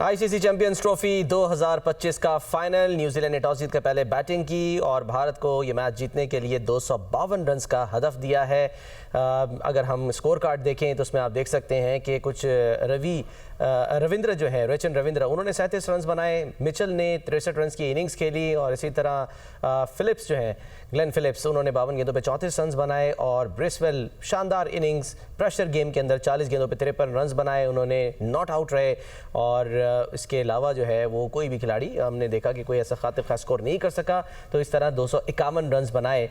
ICC champions trophy 2025 का final. New Zealand ने toss जीतकर पहले बैटिंग की और भारत को ये मैच जीतने के लिए 252 रन का हदफ दिया है। अगर हम स्कोर कार्ड देखें तो उसमें आप देख सकते हैं कि कुछ रविंद्र जो है रेचन रविंद्र, उन्होंने 37 रन बनाए। मिचेल ने 63 रन की इनिंग्स खेली और इसी तरह फिलिप्स जो है ग्लेन फिलिप्स, उन्होंने 52 गेंदों पे 34 रन बनाए और ब्रेसवेल शानदार इनिंग्स प्रेशर गेम के अंदर 40 गेंदों पे 53 रन बनाए, उन्होंने नॉट आउट रहे। और इसके अलावा जो है वो कोई भी खिलाड़ी हमने देखा कि कोई ऐसा खातिर खास स्कोर नहीं कर सका। तो इस तरह 251 रन बनाए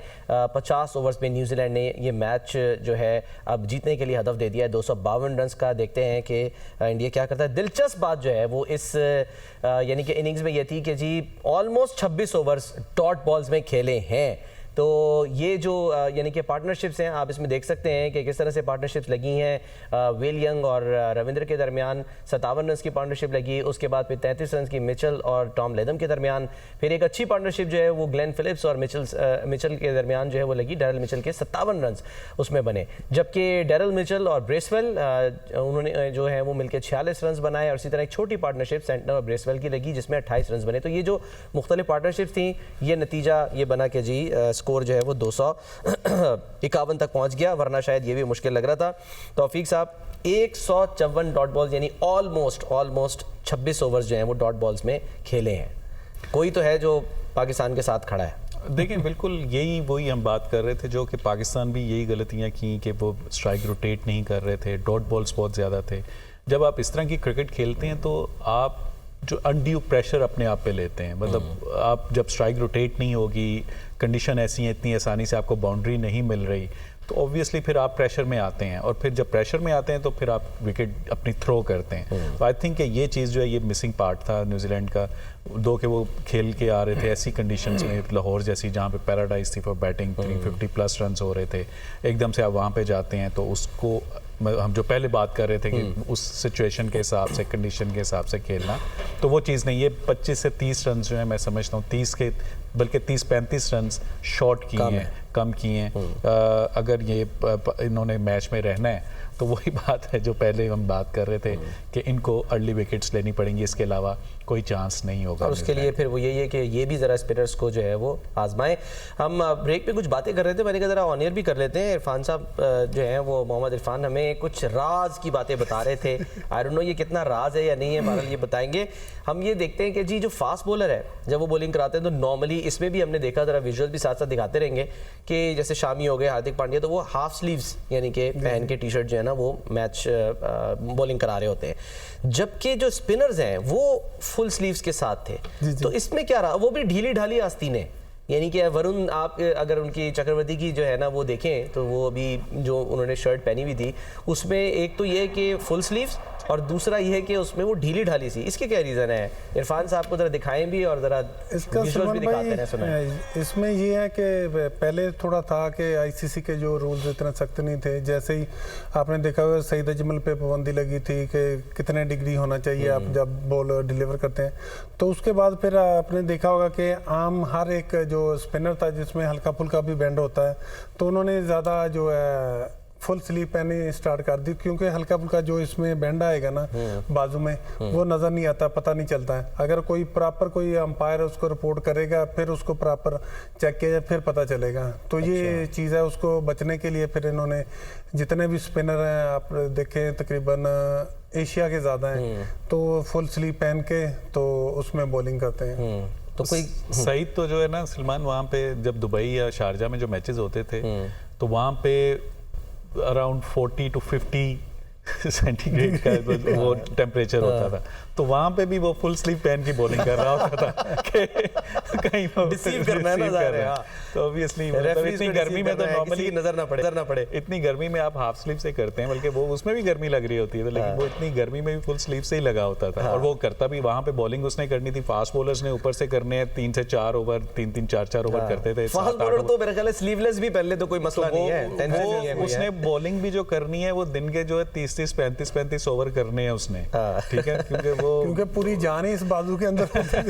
50 ओवर्स में न्यूजीलैंड ने ये मैच जो है अब जीतने के लिए हदफ दे दिया है 252 रन का। देखते हैं कि इंडिया क्या करता है। दिलचस्प बात जो है वो इस यानी कि इनिंग्स में ये थी कि जी ऑलमोस्ट 26 ओवर्स डॉट बॉल्स में खेले हैं। तो ये जो यानी कि पार्टनरशिप्स हैं, आप इसमें देख सकते हैं कि किस तरह से पार्टनरशिप्स लगी हैं। वेल यंग और रविंद्र के दरमियान 57 रन की पार्टनरशिप लगी। उसके बाद फिर 33 रन की मिचेल और टॉम लेथम के दरमियान। फिर एक अच्छी पार्टनरशिप जो है वो ग्लेन फिलिप्स और मिचेल के दरमियान जो है वो लगी। डैरल मिचेल के 57 रन उसमें बने, जबकि डैरल मिचेल और ब्रेसवेल उन्होंने जो है वो मिलकर 46 रन बनाए। और इसी तरह एक छोटी पार्टनरशिप सेंटनर और ब्रेसवेल की लगी जिसमें 28 रन बने। तो ये जो मुख्तलिफ पार्टनरशिप थी, ये नतीजा ये बना कि जी स्कोर जो है वो 251 तक पहुंच गया, वरना शायद ये भी मुश्किल लग रहा था। तौफीक साहब 154 डॉट बॉल्स यानी ऑलमोस्ट 26 ओवर्स जो हैं वो डॉट बॉल्स में खेले हैं। कोई तो है जो पाकिस्तान के साथ खड़ा है। देखिए बिल्कुल वही हम बात कर रहे थे जो कि पाकिस्तान भी यही गलतियां की कि वो स्ट्राइक रोटेट नहीं कर रहे थे, डॉट बॉल्स बहुत ज़्यादा थे। जब आप इस तरह की क्रिकेट खेलते हैं तो आप जो अनड्यू प्रेशर अपने आप पे लेते हैं। मतलब आप जब स्ट्राइक रोटेट नहीं होगी, कंडीशन ऐसी है, इतनी आसानी से आपको बाउंड्री नहीं मिल रही, तो ऑब्वियसली फिर आप प्रेशर में आते हैं। और फिर जब प्रेशर में आते हैं तो फिर आप विकेट अपनी थ्रो करते हैं। तो आई थिंक कि ये चीज़ जो है ये मिसिंग पार्ट था न्यूजीलैंड का। दो कि वो खेल के आ रहे थे ऐसी कंडीशंस में, लाहौर जैसी जहाँ पे पैराडाइज थी फॉर बैटिंग, 350 प्लस रन हो रहे थे, एकदम से आप वहाँ पे जाते हैं तो उसको हम जो पहले बात कर रहे थे कि उस सिचुएशन के हिसाब से, कंडीशन के हिसाब से खेलना, तो वो चीज़ नहीं। ये 25 से 30 रन जो है मैं समझता हूँ 30 के बल्कि 30-35 रन शॉर्ट किए हैं, कम किए हैं। अगर ये इन्होंने मैच में रहना है तो वही बात है जो पहले हम बात कर रहे थे कि इनको अर्ली विकेट्स लेनी पड़ेंगी, इसके अलावा कोई चांस नहीं होगा। और उसके लिए फिर वो यही है कि ये भी ज़रा स्पिनर्स को जो है वो आजमाएं। हम ब्रेक पे कुछ बातें कर रहे थे, मैंने कहा ज़रा ऑन एयर भी कर लेते हैं। इरफान साहब जो हैं वो मोहम्मद इरफान हमें कुछ राज की बातें बता रहे थे। आई डोंट नो ये कितना राज है या नहीं है, बहरहाल ये बताएंगे। हम ये देखते हैं कि जी जो फास्ट बॉलर है जब वो बॉलिंग कराते हैं तो नॉर्मली इसमें भी हमने देखा, ज़रा विजुअल भी साथ साथ दिखाते रहेंगे कि जैसे शामी हो गए, हार्दिक पांड्या, तो वो हाफ स्लीव्स यानी कि पहन के टी शर्ट जो है ना वो मैच बॉलिंग करा रहे होते हैं, जबकि जो स्पिनर्स हैं वो फुल स्लीव्स के साथ थे। तो इसमें क्या रहा, वो भी ढीली ढाली आस्तीन है। यानी कि वरुण, आप अगर उनकी चक्रवर्ती की जो है ना वो देखें तो वो अभी जो उन्होंने शर्ट पहनी हुई थी उसमें एक तो ये कि फुल स्लीव्स और दूसरा ये है कि उसमें वो ढीली ढाली सी। इसके क्या रीज़न है? इरफान साहब को ज़रा दिखाएं भी और ज़रा इसका भी दिखाते हैं, सुनाएं। इसमें ये है कि पहले थोड़ा था कि आईसीसी के जो रूल्स इतने सख्त नहीं थे। जैसे ही आपने देखा हुआ सईद अजमल पे पाबंदी लगी थी कि कितने डिग्री होना चाहिए आप जब बॉल डिलीवर करते हैं, तो उसके बाद फिर आपने देखा होगा कि आम हर एक जो स्पिनर था जिसमें हल्का फुल्का भी बैंड होता है, तो उन्होंने ज़्यादा जो है फुल स्लीव पहनी स्टार्ट कर दी, क्योंकि हल्का फुल्का जो इसमें बैंड आएगा ना बाजू में वो नज़र नहीं आता, पता नहीं चलता है। अगर कोई प्रॉपर कोई अंपायर उसको रिपोर्ट करेगा फिर उसको प्रॉपर चेक किया जाए फिर पता चलेगा। तो ये चीज़ है, उसको बचने के लिए फिर इन्होंने जितने भी स्पिनर हैं आप देखें तकरीबन एशिया के ज़्यादा हैं तो फुल स्लीव पहन के तो उसमें बॉलिंग करते हैं। तो कोई सईद तो जो है ना सलमान, वहाँ पे जब दुबई या शारजा में जो मैचेस होते थे तो वहाँ पे अराउंड 40 to 50 सेंटीग्रेड का वो टेम्परेचर होता था, तो वहाँ पे भी वो फुल स्लीव पहन की बॉलिंग कर रहा होता था कि कहीं डिसीव करना है ना। तो ऑब्वियसली इतनी गर्मी में तो नॉर्मली नजर ना पड़े। इतनी गर्मी में आप हाफ स्लीव से करते हैं, बल्कि वो उसमें भी गर्मी लग रही होती है, तो लेकिन वो इतनी गर्मी में भी फुल स्लीव से ही लगा होता था। और वो करता भी, वहाँ पे बॉलिंग उसने करनी थी, फास्ट बॉलर्स ने ऊपर से करने हैं 3 से 4 ओवर, 3-3, 4-4 ओवर करते थे। फास्ट बॉलर तो मेरे ख्याल है स्लीवलेस भी पहले तो कोई मसला नहीं है, टेंशन नहीं है। उसने बॉलिंग भी जो करनी है वो दिन के जो है 30-30, 35-35 ओवर करने हैं उसने, ठीक है, क्योंकि पूरी जान ही इस बाजू के अंदर